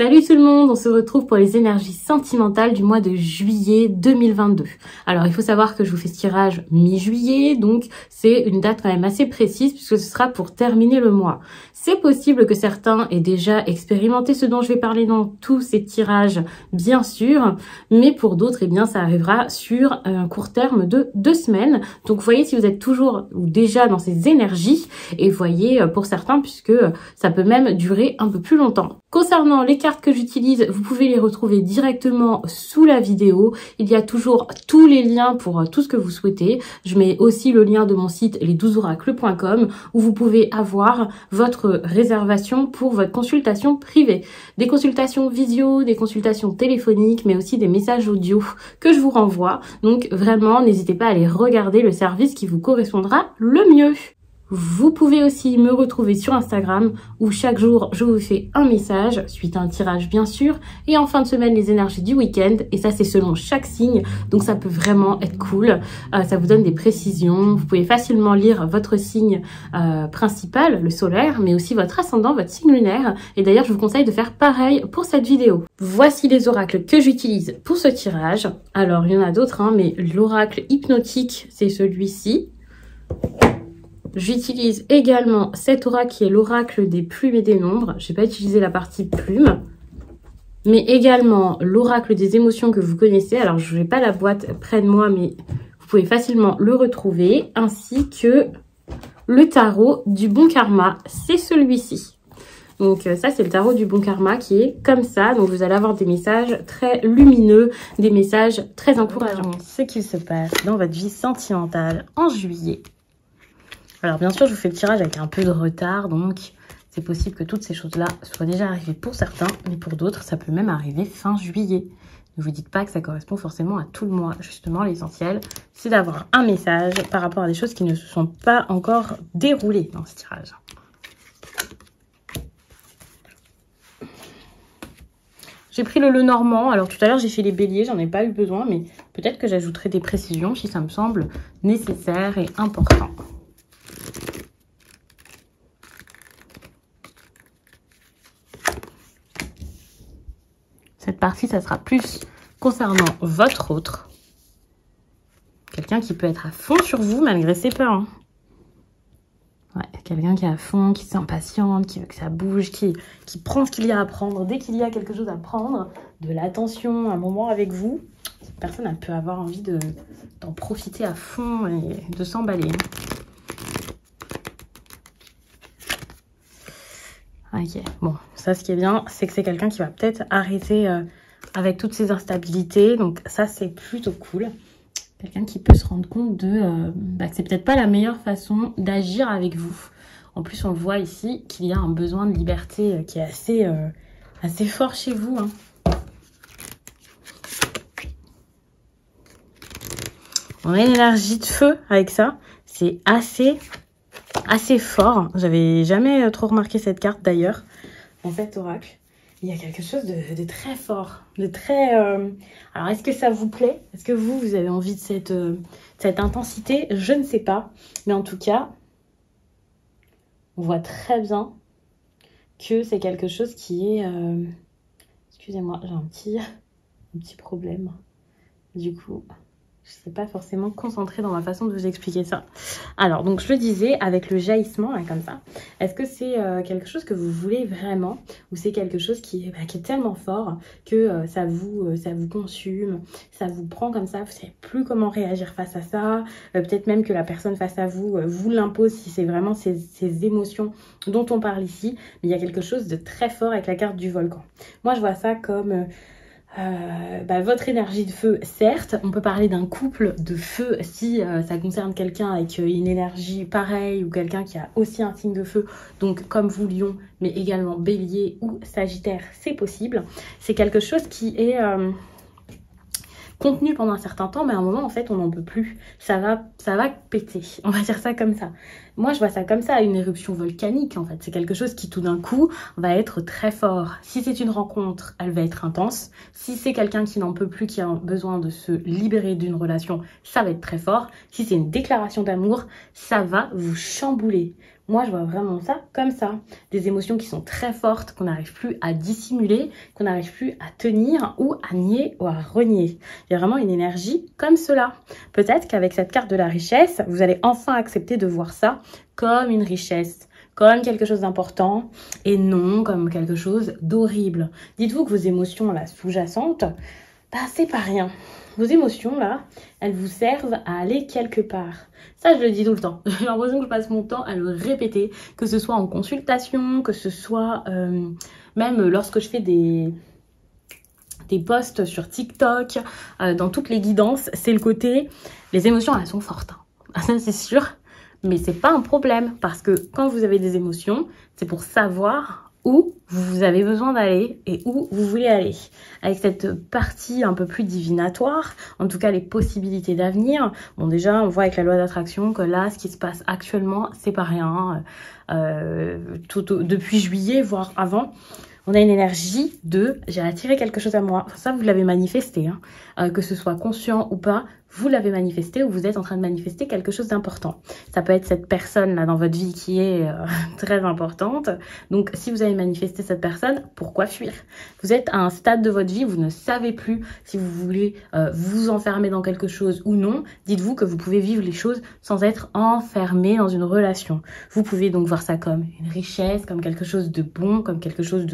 Salut tout le monde, on se retrouve pour les énergies sentimentales du mois de juillet 2022. Alors il faut savoir que je vous fais ce tirage mi-juillet, donc c'est une date quand même assez précise puisque ce sera pour terminer le mois. C'est possible que certains aient déjà expérimenté ce dont je vais parler dans tous ces tirages, bien sûr, mais pour d'autres, eh bien, ça arrivera sur un court terme de 2 semaines. Donc voyez si vous êtes toujours ou déjà dans ces énergies et voyez pour certains puisque ça peut même durer un peu plus longtemps. Concernant les cartes que j'utilise, vous pouvez les retrouver directement sous la vidéo. Il y a toujours tous les liens pour tout ce que vous souhaitez. Je mets aussi le lien de mon site les12oracles.com où vous pouvez avoir votre réservation pour votre consultation privée. Des consultations visio, des consultations téléphoniques, mais aussi des messages audio que je vous renvoie. Donc vraiment, n'hésitez pas à aller regarder le service qui vous correspondra le mieux. Vous pouvez aussi me retrouver sur Instagram où chaque jour je vous fais un message, suite à un tirage bien sûr, et en fin de semaine les énergies du week-end, et ça c'est selon chaque signe, donc ça peut vraiment être cool, ça vous donne des précisions, vous pouvez facilement lire votre signe principal, le solaire, mais aussi votre ascendant, votre signe lunaire, et d'ailleurs je vous conseille de faire pareil pour cette vidéo. Voici les oracles que j'utilise pour ce tirage, alors il y en a d'autres, hein, mais l'oracle hypnotique c'est celui-ci. J'utilise également cet oracle qui est l'oracle des plumes et des nombres. Je n'ai pas utilisé la partie plume. Mais également l'oracle des émotions que vous connaissez. Alors, je n'ai pas la boîte près de moi, mais vous pouvez facilement le retrouver. Ainsi que le tarot du bon karma. C'est celui-ci. Donc ça, c'est le tarot du bon karma qui est comme ça. Donc vous allez avoir des messages très lumineux, des messages très encourageants. Ce qui se passe dans votre vie sentimentale en juillet. Alors bien sûr, je vous fais le tirage avec un peu de retard, donc c'est possible que toutes ces choses-là soient déjà arrivées pour certains, mais pour d'autres, ça peut même arriver fin juillet. Ne vous dites pas que ça correspond forcément à tout le mois. Justement, l'essentiel, c'est d'avoir un message par rapport à des choses qui ne se sont pas encore déroulées dans ce tirage. J'ai pris le Lenormand. Alors tout à l'heure, j'ai fait les béliers, j'en ai pas eu besoin, mais peut-être que j'ajouterai des précisions si ça me semble nécessaire et important. Cette partie, ça sera plus concernant votre autre. Quelqu'un qui peut être à fond sur vous malgré ses peurs. Hein. Ouais, quelqu'un qui est à fond, qui s'impatiente, qui veut que ça bouge, qui prend ce qu'il y a à prendre. Dès qu'il y a quelque chose à prendre, de l'attention, un moment avec vous, cette personne, elle peut avoir envie d'en profiter à fond et de s'emballer. Ok, bon, ça ce qui est bien, c'est que c'est quelqu'un qui va peut-être arrêter avec toutes ces instabilités. Donc ça, c'est plutôt cool. Quelqu'un qui peut se rendre compte que c'est peut-être pas la meilleure façon d'agir avec vous. En plus, on voit ici qu'il y a un besoin de liberté qui est assez fort chez vous. Hein. On a une énergie de feu avec ça. C'est assez fort. J'avais jamais trop remarqué cette carte d'ailleurs. En fait, oracle, il y a quelque chose de très fort, de très... Alors, est-ce que ça vous plaît? Est-ce que vous avez envie de cette intensité? Je ne sais pas. Mais en tout cas, on voit très bien que c'est quelque chose qui est... Excusez-moi, j'ai un petit problème. Du coup... Je ne sais pas forcément concentrée dans ma façon de vous expliquer ça. Alors, donc je le disais, avec le jaillissement, là, comme ça, est-ce que c'est quelque chose que vous voulez vraiment? Ou c'est quelque chose qui est tellement fort que ça vous consume, ça vous prend comme ça, vous ne savez plus comment réagir face à ça. Peut-être même que la personne face à vous vous l'impose si c'est vraiment ces émotions dont on parle ici. Mais il y a quelque chose de très fort avec la carte du volcan. Moi, je vois ça comme... votre énergie de feu, certes, on peut parler d'un couple de feu si ça concerne quelqu'un avec une énergie pareille ou quelqu'un qui a aussi un signe de feu, donc comme vous Lion, mais également Bélier ou Sagittaire, c'est possible. C'est quelque chose qui est contenu pendant un certain temps, mais à un moment en fait on n'en peut plus, ça va péter, on va dire ça comme ça. Moi je vois ça comme ça, une éruption volcanique en fait, c'est quelque chose qui tout d'un coup va être très fort. Si c'est une rencontre, elle va être intense. Si c'est quelqu'un qui n'en peut plus, qui a besoin de se libérer d'une relation, ça va être très fort. Si c'est une déclaration d'amour, ça va vous chambouler. Moi, je vois vraiment ça comme ça. Des émotions qui sont très fortes, qu'on n'arrive plus à dissimuler, qu'on n'arrive plus à tenir ou à nier ou à renier. Il y a vraiment une énergie comme cela. Peut-être qu'avec cette carte de la richesse, vous allez enfin accepter de voir ça comme une richesse, comme quelque chose d'important et non comme quelque chose d'horrible. Dites-vous que vos émotions là sous-jacentes, bah, c'est pas rien. Vos émotions là, elles vous servent à aller quelque part. Ça, je le dis tout le temps. J'ai l'impression que je passe mon temps à le répéter, que ce soit en consultation, que ce soit même lorsque je fais des posts sur TikTok, dans toutes les guidances, c'est le côté, les émotions, elles sont fortes. Hein. Ça, c'est sûr. Mais c'est pas un problème parce que quand vous avez des émotions, c'est pour savoir où vous avez besoin d'aller et où vous voulez aller. Avec cette partie un peu plus divinatoire, en tout cas les possibilités d'avenir, bon déjà on voit avec la loi d'attraction que là ce qui se passe actuellement c'est pas rien, depuis juillet voire avant, on a une énergie de j'ai attiré quelque chose à moi. Ça, vous l'avez manifesté, hein. Que ce soit conscient ou pas, vous l'avez manifesté ou vous êtes en train de manifester quelque chose d'important. Ça peut être cette personne-là dans votre vie qui est très importante. Donc, si vous avez manifesté cette personne, pourquoi fuir? Vous êtes à un stade de votre vie où vous ne savez plus si vous voulez vous enfermer dans quelque chose ou non. Dites-vous que vous pouvez vivre les choses sans être enfermé dans une relation. Vous pouvez donc voir ça comme une richesse, comme quelque chose de bon, comme quelque chose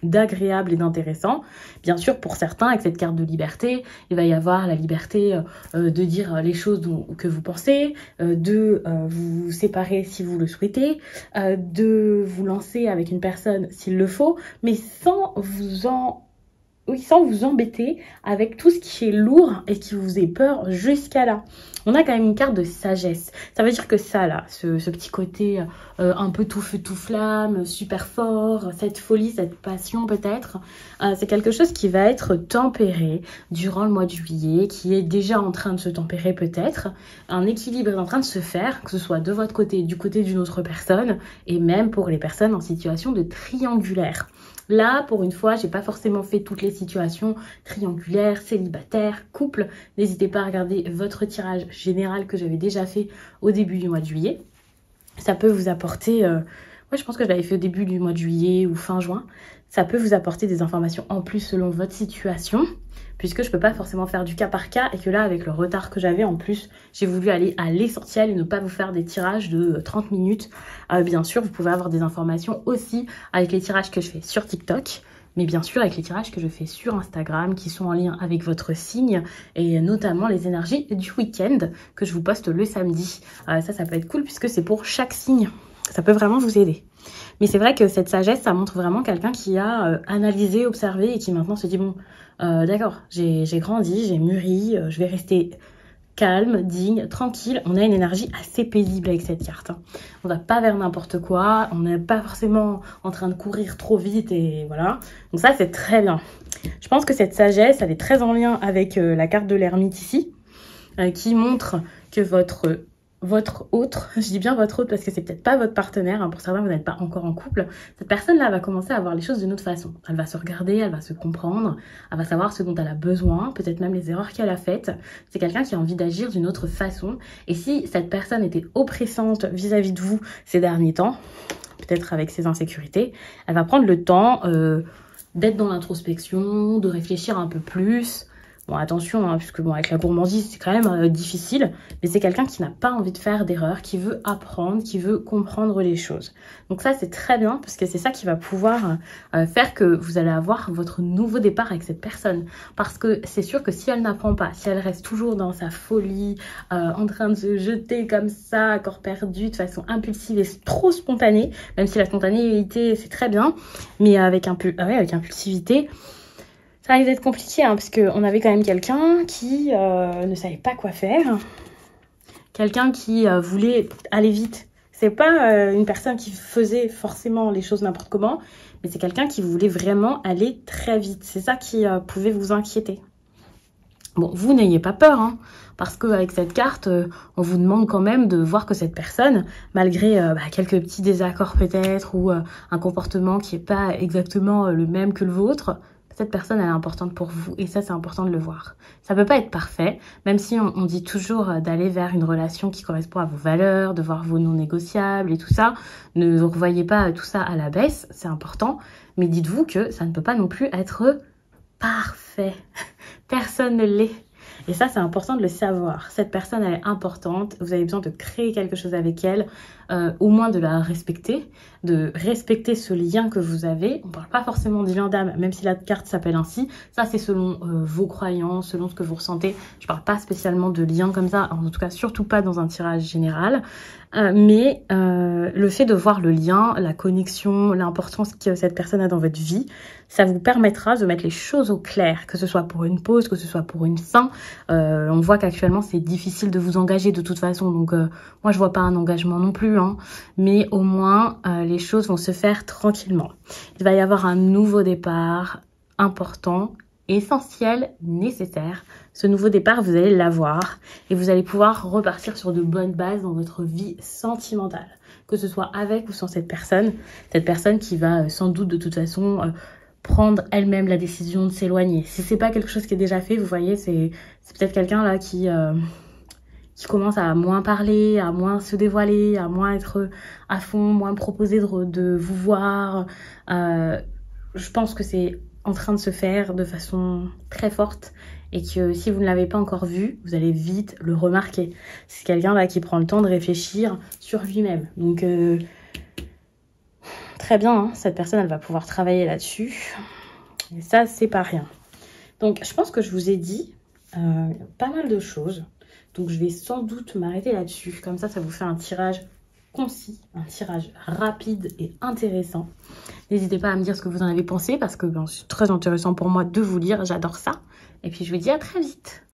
d'agréable et d'intéressant. Bien sûr, pour certains, avec cette carte de liberté, il va y avoir la liberté de dire les choses que vous pensez, de vous séparer si vous le souhaitez, de vous lancer avec une personne s'il le faut, mais sans vous embêter avec tout ce qui est lourd et qui vous fait peur jusqu'à là. On a quand même une carte de sagesse. Ça veut dire que ça là, ce petit côté un peu tout feu tout flamme, super fort, cette folie, cette passion peut-être, c'est quelque chose qui va être tempéré durant le mois de juillet, qui est déjà en train de se tempérer peut-être. Un équilibre est en train de se faire, que ce soit de votre côté, du côté d'une autre personne, et même pour les personnes en situation de triangulaire. Là, pour une fois, j'ai pas forcément fait toutes les situations triangulaires, célibataires, couple. N'hésitez pas à regarder votre tirage général que j'avais déjà fait au début du mois de juillet. Ça peut vous apporter, je pense que je l'avais fait au début du mois de juillet ou fin juin. Ça peut vous apporter des informations en plus selon votre situation, puisque je peux pas forcément faire du cas par cas et que là, avec le retard que j'avais en plus, j'ai voulu aller à l'essentiel et ne pas vous faire des tirages de 30 minutes. Bien sûr, vous pouvez avoir des informations aussi avec les tirages que je fais sur TikTok, mais bien sûr avec les tirages que je fais sur Instagram qui sont en lien avec votre signe et notamment les énergies du week-end que je vous poste le samedi. Ça peut être cool puisque c'est pour chaque signe. Ça peut vraiment vous aider. Mais c'est vrai que cette sagesse, ça montre vraiment quelqu'un qui a analysé, observé et qui maintenant se dit bon, d'accord, j'ai grandi, j'ai mûri, je vais rester calme, digne, tranquille. On a une énergie assez paisible avec cette carte. Hein. On va pas vers n'importe quoi, on n'est pas forcément en train de courir trop vite et voilà. Donc ça, c'est très bien. Je pense que cette sagesse, elle est très en lien avec la carte de l'ermite ici, qui montre que votre autre, je dis bien votre autre parce que c'est peut-être pas votre partenaire, hein, pour certains vous n'êtes pas encore en couple, cette personne-là va commencer à voir les choses d'une autre façon. Elle va se regarder, elle va se comprendre, elle va savoir ce dont elle a besoin, peut-être même les erreurs qu'elle a faites. C'est quelqu'un qui a envie d'agir d'une autre façon. Et si cette personne était oppressante vis-à-vis de vous ces derniers temps, peut-être avec ses insécurités, elle va prendre le temps d'être dans l'introspection, de réfléchir un peu plus. Bon, attention, hein, puisque bon, avec la gourmandise, c'est quand même difficile, mais c'est quelqu'un qui n'a pas envie de faire d'erreurs, qui veut apprendre, qui veut comprendre les choses. Donc ça, c'est très bien, parce que c'est ça qui va pouvoir faire que vous allez avoir votre nouveau départ avec cette personne. Parce que c'est sûr que si elle n'apprend pas, si elle reste toujours dans sa folie, en train de se jeter comme ça, à corps perdu, de façon impulsive et trop spontanée, même si la spontanéité, c'est très bien, mais avec impulsivité, ça risque d'être compliqué, hein, parce qu'on avait quand même quelqu'un qui ne savait pas quoi faire. Quelqu'un qui voulait aller vite. C'est pas une personne qui faisait forcément les choses n'importe comment, mais c'est quelqu'un qui voulait vraiment aller très vite. C'est ça qui pouvait vous inquiéter. Bon, vous n'ayez pas peur, hein, parce qu'avec cette carte, on vous demande quand même de voir que cette personne, malgré quelques petits désaccords peut-être, ou un comportement qui n'est pas exactement le même que le vôtre, cette personne, elle est importante pour vous et ça, c'est important de le voir. Ça peut pas être parfait, même si on dit toujours d'aller vers une relation qui correspond à vos valeurs, de voir vos non négociables et tout ça. Ne revoyez pas tout ça à la baisse, c'est important, mais dites-vous que ça ne peut pas non plus être parfait. Personne ne l'est. Et ça, c'est important de le savoir. Cette personne, elle est importante. Vous avez besoin de créer quelque chose avec elle, au moins de la respecter, de respecter ce lien que vous avez. On ne parle pas forcément du lien d'âme, même si la carte s'appelle ainsi. Ça, c'est selon vos croyances, selon ce que vous ressentez. Je ne parle pas spécialement de lien comme ça, en tout cas, surtout pas dans un tirage général. Mais le fait de voir le lien, la connexion, l'importance que cette personne a dans votre vie, ça vous permettra de mettre les choses au clair, que ce soit pour une pause, que ce soit pour une fin. On voit qu'actuellement c'est difficile de vous engager de toute façon, donc moi je vois pas un engagement non plus, hein, mais au moins les choses vont se faire tranquillement. Il va y avoir un nouveau départ important, essentiel, nécessaire. Ce nouveau départ, vous allez l'avoir et vous allez pouvoir repartir sur de bonnes bases dans votre vie sentimentale, que ce soit avec ou sans cette personne qui va sans doute de toute façon prendre elle-même la décision de s'éloigner. Si c'est pas quelque chose qui est déjà fait, vous voyez, c'est peut-être quelqu'un là qui commence à moins parler, à moins se dévoiler, à moins être à fond, moins proposer de vous voir. Je pense que c'est en train de se faire de façon très forte et que si vous ne l'avez pas encore vu, vous allez vite le remarquer. C'est quelqu'un là qui prend le temps de réfléchir sur lui-même. Donc très bien, hein, cette personne, elle va pouvoir travailler là-dessus. Et ça, c'est pas rien. Donc, je pense que je vous ai dit pas mal de choses. Donc, je vais sans doute m'arrêter là-dessus. Comme ça vous fait un tirage concis, un tirage rapide et intéressant. N'hésitez pas à me dire ce que vous en avez pensé parce que c'est très intéressant pour moi de vous lire. J'adore ça. Et puis, je vous dis à très vite.